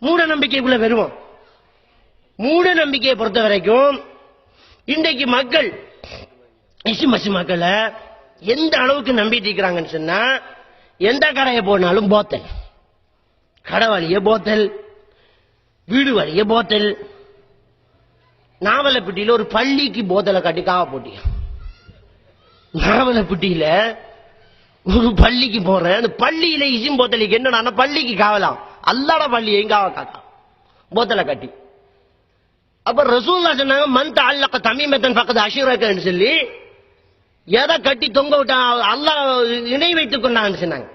மூட நம்பிக்கைக்குள்ள வருவோம். மூட நம்பிக்கையை பொறுத்த வரைக்கும் இன்றைக்கு மக்கள் இசுமசி மக்களை எந்த அளவுக்கு நம்பிட்டு இருக்கிறாங்கன்னு சொன்னா, எந்த கடையை போனாலும் போத்தல், கடை வழியே போத்தல், வீடு வழியே போத்தல். நாவலப்பட்டியில ஒரு பள்ளிக்கு போத்தலை கட்டி காவ போட்டியா. நாவலப்பட்டியில ஒரு பள்ளிக்கு போறேன், அந்த பள்ளியில இசிம் போத்தலுக்கு என்னன்னா பள்ளிக்கு காவலாம், அல்லாட பள்ளியையும் காவ காக்கா போத்தலை கட்டி. அப்ப ரசூலுல்லாஹ் சொன்னாங்க மன் தஅல்லக தமீமத்தன் ஃபக்கத் அஷ்ரகன்னு சொல்லி, எதை கட்டி தொங்க விட்டா அல்லாஹ் இணை வைத்துக் கொண்டான்னு சொன்னாங்க.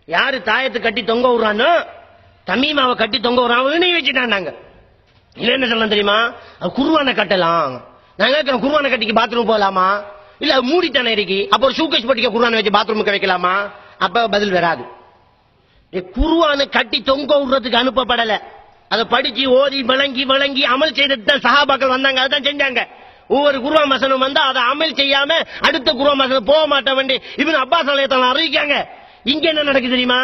யாரு தாயத்தை கட்டி தொங்க விடுறானோ, தமீமாவை கட்டி தொங்க விடுறான், இணை வச்சுட்டாங்க. இல்ல என்ன சொல்லலாம் தெரியுமா, குர்ஆனை கட்டலாம். நாங்க குர்ஆனை கட்டிக்கு பாத்ரூம் போகலாமா, இல்ல மூடித்தானே இருக்கு, அப்ப ஒரு ஷூகேஸ் போட்டிக்க குர்ஆனை வச்சு பாத்ரூமுக்கு வைக்கலாமா? அப்ப பதில் வராது. குர்ஆனை கட்டி தொங்க விடுறதுக்கு அனுப்பப்படல, அதை படிச்சு ஓதி வழங்கி அமல் செய்துட்டு தான் சஹாபாக்கள் வந்தாங்க, அதான் செஞ்சாங்க. ஒவ்வொரு குர்ஆன் வசனம் வந்தா அதை அமல் செய்யாம அடுத்த குர்ஆன் வசனம் போக மாட்ட வேண்டி இப்னு அப்பாஸ் ரலியல்லாஹு அறிவிக்காங்க. இங்க என்ன நடக்குது தெரியுமா,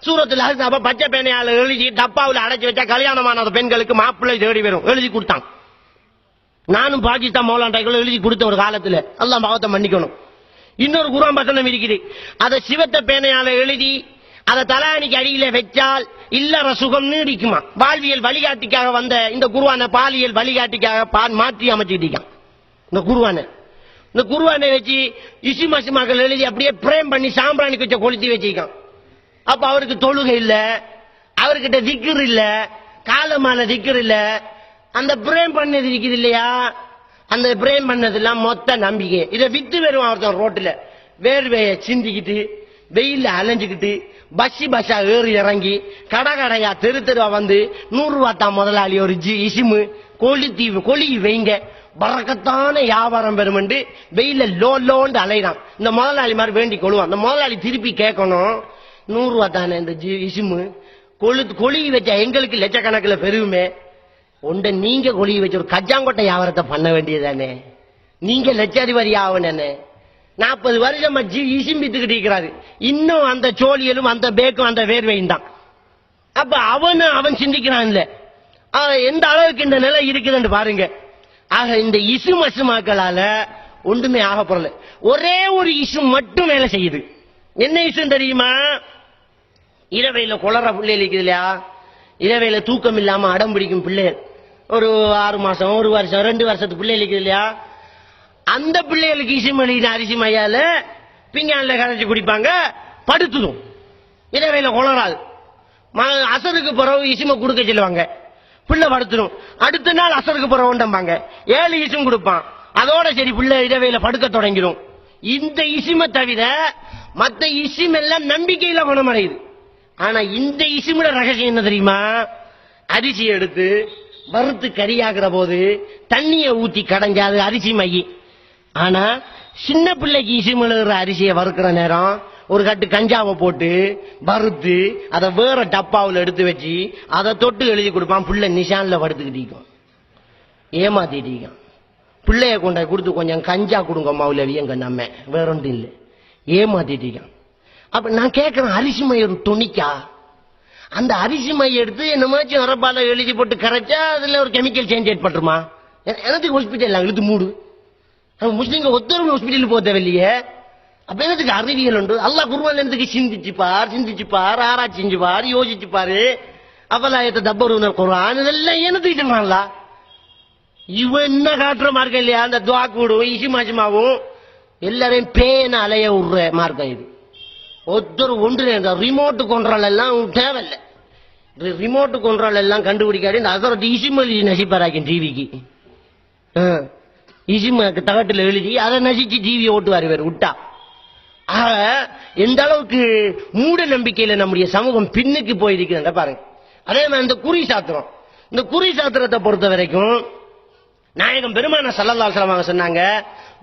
சூரத்துல் அஹ்ஸாப பச்சை பேனையால எழுதி டப்பாவுல அடைச்சு வச்சா கல்யாணமான பெண்களுக்கு மாப்பிள்ளை தேடி வரும், எழுதி கொடுத்தான். நானும் பாகிஸ்தான் மௌலாண்டாய்க்குள்ள எழுதி கொடுத்த ஒரு காலத்துல, அல்லாஹ் மகத்தை மன்னிக்கணும். இன்னொரு குர்ஆன் வசனம் இருக்குது, அதை சிவத்த பேனையால எழுதி அதை தலானிக்கு அடியில வச்சால் இல்லற சுகம் நீடிக்குமா. வாழ்வியல் வழிகாட்டிக்காக வந்த இந்த குர்ஆனை பாலியல் வழிகாட்டிக்காக மாற்றி அமைச்சுக்கிட்டான். இந்த குர்ஆனை வச்சு இசுமசிமாக்கள் எழுதி அப்படியே பிரேம் பண்ணி சாம்பிராணி வச்ச கொளுத்தி வச்சிருக்கான். அப்ப அவருக்கு தொழுகை இல்ல, அவர்கிட்ட திக்ர் இல்ல, காலமான திக்ர் இல்ல. அந்த பிரேம் பண்ணது இருக்குது இல்லையா, அந்த பிரேம் பண்ணதெல்லாம் மொத்த நம்பிக்கை. இதை வித்து வருவான் ஒருத்தன் ரோட்ல, வேர்வையை சிந்திக்கிட்டு வெயில அலைஞ்சுக்கிட்டு பஸ்ஸா ஏறி இறங்கி கடையா தெரு தெருவா வந்து 100 ரூபாய் தான் முதலாளி ஒரு இசுமு கொளி வைங்க பறக்கத்தான வியாபாரம் பெறும் வெயில லோண்டு அலைறான். இந்த முதலாளி மாதிரி வேண்டி கொள்வான். அந்த முதலாளி திருப்பி கேட்கணும், 100 ரூபாய் தானே இந்த இசுமு கொளி வச்சா எங்களுக்கு லட்சக்கணக்கில் பெருகுமே, ஒன்றை நீங்க கொளி வச்ச ஒரு கஜாங்கொட்டை வியாபாரத்தை பண்ண வேண்டியதானே, நீங்க லட்சாதிபதி ஆகணுன்னு 40 வருஷமா இசும்பித்துக்கிட்டு இருக்கிறாரு. இன்னும் அந்த சோழியலும் அந்த பேக்கும் அந்த வேர்வையும் தான். அப்ப அவன் சிந்திக்கிறான் இல்ல, எந்த அளவுக்கு இந்த நிலை இருக்குதுன்னு பாருங்க. ஆக இந்த இசுமசுமாக்களால ஒன்றுமே ஆக போறல. ஒரே ஒரு இசு மட்டும் வேலை செய்யுது. என்ன இசு தெரியுமா, இரவையில குளற பிள்ளை இருக்குது இல்லையா, இரவையில தூக்கம் இல்லாம அடம் பிடிக்கும் பிள்ளை, ஒரு 6 மாசம் 1 வருஷம் 2 வருஷத்து பிள்ளை இருக்குது இல்லையா, அந்த பிள்ளைகளுக்கு இசுமலின அரிசி மையால பிங்கான்ல கரைச்சி குடிப்பாங்க, படுத்துடும், இரவையில குளராது. அசருக்கு பிறகு இசும கொடுக்க சொல்லுவாங்க, பிள்ளை படுத்துடும். அடுத்த நாள் அசருக்கு பிறகு உண்டம்பாங்க, 7 இசும் கொடுப்பான். அதோட சரி பிள்ளை இரவையில படுக்க தொடங்கிடும். இந்த இசுமை தவிர மற்ற இசும் எல்லாம் நம்பிக்கையில குணமடையுது. ஆனா இந்த இசுமோட ரகசியம் என்ன தெரியுமா, அரிசி எடுத்து வறுத்து கறியாகிற போது தண்ணியை ஊத்தி கடைஞ்சாது அரிசி மையி. ஆனா சின்ன பிள்ளைக்கு இசுமுழுகிற அரிசியை வறுக்கிற நேரம் ஒரு கட்டு கஞ்சாவை போட்டு வறுத்து அதை வேற டப்பாவில் எடுத்து வச்சு அதை தொட்டு எழுதி கொடுப்பான். பிள்ளை நிஷான்ல படுத்துக்கிட்டு ஏமாத்திட்டு பிள்ளைய கொண்ட கொடுத்து கொஞ்சம் கஞ்சா கொடுங்க மௌலவியங்க, நம்ம வேற ஒன்றும் இல்லை, ஏமாத்திட்டு. அப்ப நான் கேட்கிறேன், அரிசி மையம் துணிக்கா? அந்த அரிசி மையம் எடுத்து என்னமாச்சும் வரப்பால எழுதி போட்டு கரைச்சா அதுல ஒரு கெமிக்கல் சேஞ்ச் ஏற்பட்டுருமா? எனக்கு ஹாஸ்பிட்டல் இழுத்து மூடு, முஸ்லீம்க ஒத்தரும் ஹாஸ்பிட்டல் போக தேவையில்லையே. அப்ப என்னத்துக்கு அறிவியல் உண்டு? அல்லாஹ் குர்ஆன்ல என்னத்துக்கு சிந்திச்சு பார் ஆராய்ச்சி செஞ்சு பார், யோசிச்சு பாரு. அஃபலாயத்த தப்பருன குர்ஆன் இதெல்லாம் என்னத்துக்கிட்டான்ல, இவன் என்ன காட்டுற மார்க்கம் இல்லையா? அந்த துவா கூடும் இசுமாசுமாவும் எல்லாரையும் பேன அலைய விடுற மார்க்கம் இது. ஒருத்தர் ஒன்று ரிமோட் கண்ட்ரோல் எல்லாம் தேவையில்லை, ரிமோட் கண்ட்ரோல் எல்லாம் கண்டுபிடிக்காது. இந்த அதோட இசுமலி நசிப்பாராக்கும் டிவிக்கு, இசுமாக்கு தகட்டில் எழுதி அதை நசிச்சு டிவியை ஓட்டுவார் இவர் விட்டா. ஆக எந்த அளவுக்கு மூட நம்பிக்கையில நம்முடைய சமூகம் பின்னுக்கு போயிருக்குன்ற பாருங்க. அதே மாதிரி இந்த குறி சாத்திரத்தை பொறுத்த வரைக்கும் நாயகம் பெருமான ஸல்லல்லாஹு அலைஹி வஸல்லம் சொன்னாங்க,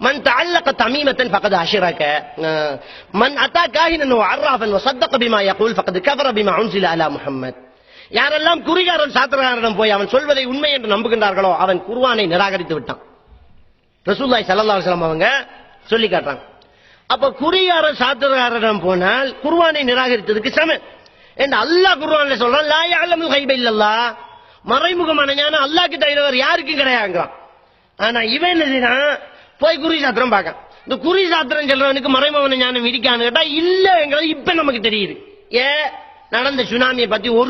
மன் தஅல்லக தமீமத்தன் ஃபக்கத் அஷ்ரக, மன் அத்தா காஹினன் வ அர்ராஃபன் வ ஸத்தக பிமா யகூல் ஃபக்கத் கஃபர பிமா உன்ஸில அலா முஹம்மத். யாரெல்லாம் குறிகாரன் சாத்திரகாரனிடம் போய் அவன் சொல்வதை உண்மை என்று நம்புகின்றார்களோ அவன் குர்ஆனை நிராகரித்து விட்டான். ரசூலுல்லாஹி ஸல்லல்லாஹு அலைஹி வஸல்லம் அவங்க சொல்லி காட்டுறாங்க. அப்ப குறிகாரன் சாத்திரகாரனிடம் போனால் குர்ஆனை நிராகரித்ததுக்கு சமம். என்று அல்லாஹ் குர்ஆன்ல சொல்றான், லா யஅலமுல் கைப இல்லல்லாஹ், மறைமுகமான ஞானம் அல்லாஹ்க்கு தவிர வேற யாருக்கும் கிடையாதுங்கறான். ஆனா இவன் என்ன செய்றான், போய் குறி சாத்திரம் பார்க்க. இந்த குறி சாத்திரம் சொல்றவனுக்கு மறைமுகமான ஞானம் இருக்கான்னு கேட்டா இல்லங்கிறது இப்ப நமக்கு தெரியுது. நடந்த சுனாமியை பத்தி ஒரு